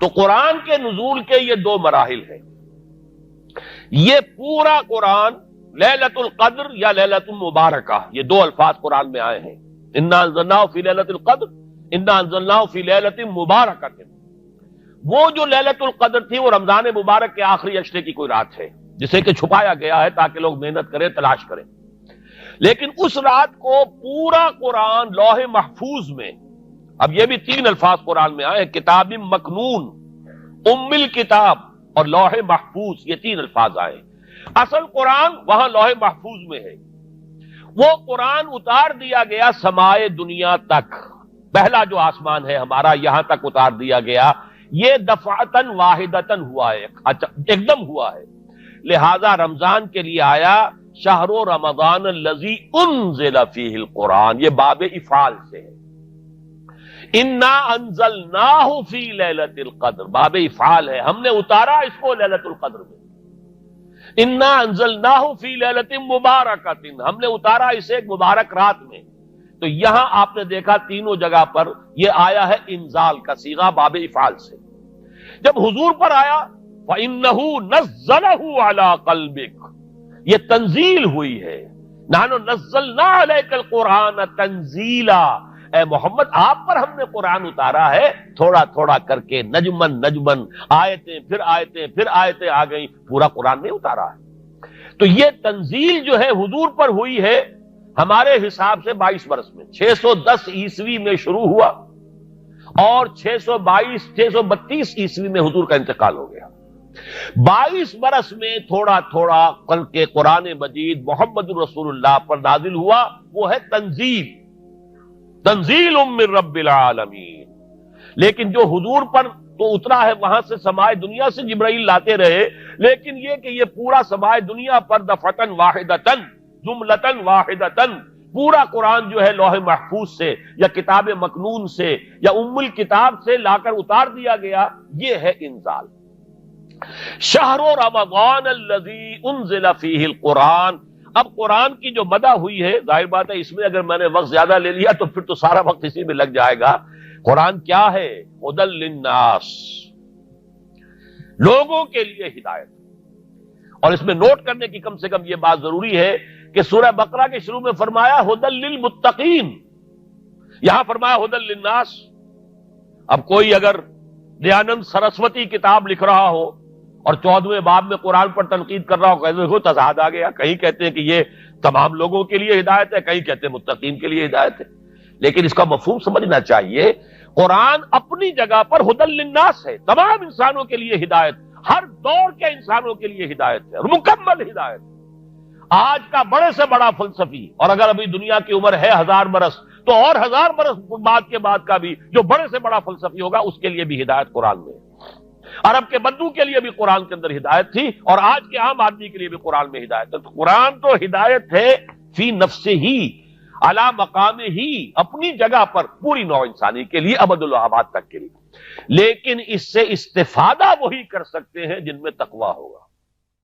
تو قرآن کے نزول کے یہ دو مراحل ہیں. یہ پورا قرآن لیلۃ القدر یا لیلۃ المبارکہ، یہ دو الفاظ قرآن میں آئے ہیں. انا انزلناہ فی لیلۃ القدر، انا انزلناہ فی لیلۃ مبارکہ. وہ جو لیلۃ القدر تھی وہ رمضان مبارک کے آخری عشرے کی کوئی رات ہے جسے کہ چھپایا گیا ہے تاکہ لوگ محنت کریں، تلاش کریں. لیکن اس رات کو پورا قرآن لوح محفوظ میں، اب یہ بھی تین الفاظ قرآن میں آئے، کتاب مکنون، ام الکتاب اور لوح محفوظ، یہ تین الفاظ آئے. اصل قرآن وہاں لوح محفوظ میں ہے. وہ قرآن اتار دیا گیا سمائے دنیا تک، پہلا جو آسمان ہے ہمارا یہاں تک اتار دیا گیا. یہ دفعتاً واحدتاً ہوا ہے، ایک دم ہوا ہے. لہذا رمضان کے لیے آیا شہر رمضان الذی انزل فیہ القرآن، یہ باب افعال سے ہے. انا انزلناہ فی لیلۃ القدر، باب افعال ہے، ہم نے اتارا اس کو لیلۃ القدر میں. انا انزلناہ فی لیلۃ مبارکۃ، ہم نے اتارا اسے ایک مبارک رات میں. تو یہاں آپ نے دیکھا تینوں جگہ پر یہ آیا ہے انزال کا صیغہ باب افعال سے. جب حضور پر آیا فَإِنَّهُ نَزَّلَهُ عَلَىٰ قَلْبِكَ، یہ تنزیل ہوئی ہے. نَحْنُ نَزَّلْنَا عَلَيْكَ الْقُرْآنَ تَنزِيلًا، اے محمد آپ پر ہم نے قرآن اتارا ہے تھوڑا تھوڑا کر کے، نجمن نجمن، آیتیں پھر آیتیں پھر آیتیں آ گئیں، پورا قرآن نہیں اتارا ہے. تو یہ تنزیل جو ہے حضور پر ہوئی ہے ہمارے حساب سے 22 برس میں، 610 عیسوی میں شروع ہوا اور 632 عیسوی میں حضور کا انتقال ہو گیا. 22 برس میں تھوڑا تھوڑا کر کے قرآن مجید محمد رسول اللہ پر نازل ہوا. وہ ہے تنزیل، تنزیل من رب العالمین. لیکن جو حضور پر تو اترا ہے وہاں سے سمائے دنیا سے جبرائیل لاتے رہے، لیکن یہ کہ یہ پورا سمائے دنیا پر دفعتاً واحدتاً جملتاً واحدتاً پورا قرآن جو ہے لوح محفوظ سے یا کتاب مکنون سے یا ام الکتاب سے لا کر اتار دیا گیا. یہ ہے انزال. شہر رمضان الذی انزل فیہ القرآن. اب قرآن کی جو مدح ہوئی ہے، ظاہر بات ہے اس میں اگر میں نے وقت زیادہ لے لیا تو پھر تو سارا وقت اسی میں لگ جائے گا. قرآن کیا ہے؟ ہدی للناس، لوگوں کے لیے ہدایت. اور اس میں نوٹ کرنے کی کم سے کم یہ بات ضروری ہے کہ سورہ بقرہ کے شروع میں فرمایا ہدی للمتقین، یہاں فرمایا ہدی للناس. اب کوئی اگر دیانند سرسوتی کتاب لکھ رہا ہو اور 14ویں باب میں قرآن پر تنقید کر رہا ہو، کہتے ہیں تضاد آ گیا. کہیں کہتے ہیں کہ یہ تمام لوگوں کے لیے ہدایت ہے، کہیں کہتے ہیں متقین کے لیے ہدایت ہے. لیکن اس کا مفہوم سمجھنا چاہیے. قرآن اپنی جگہ پر ہدی للناس ہے، تمام انسانوں کے لیے ہدایت، ہر دور کے انسانوں کے لیے ہدایت ہے، مکمل ہدایت. آج کا بڑے سے بڑا فلسفی، اور اگر ابھی دنیا کی عمر ہے 1000 برس تو اور 1000 برس بعد کے بعد کا بھی جو بڑے سے بڑا فلسفی ہوگا اس کے لیے بھی ہدایت قرآن میں ہے. عرب کے بدو کے لیے بھی قرآن کے اندر ہدایت تھی اور آج کے عام آدمی کے لیے بھی قرآن میں ہدایت ہے. تو قرآن تو ہدایت ہے فی نفسہ ہی، علی مقام ہی، اپنی جگہ پر پوری نوع انسانی کے لیے، ابد الآباد تک کے لیے. لیکن اس سے استفادہ وہی کر سکتے ہیں جن میں تقویٰ ہوگا.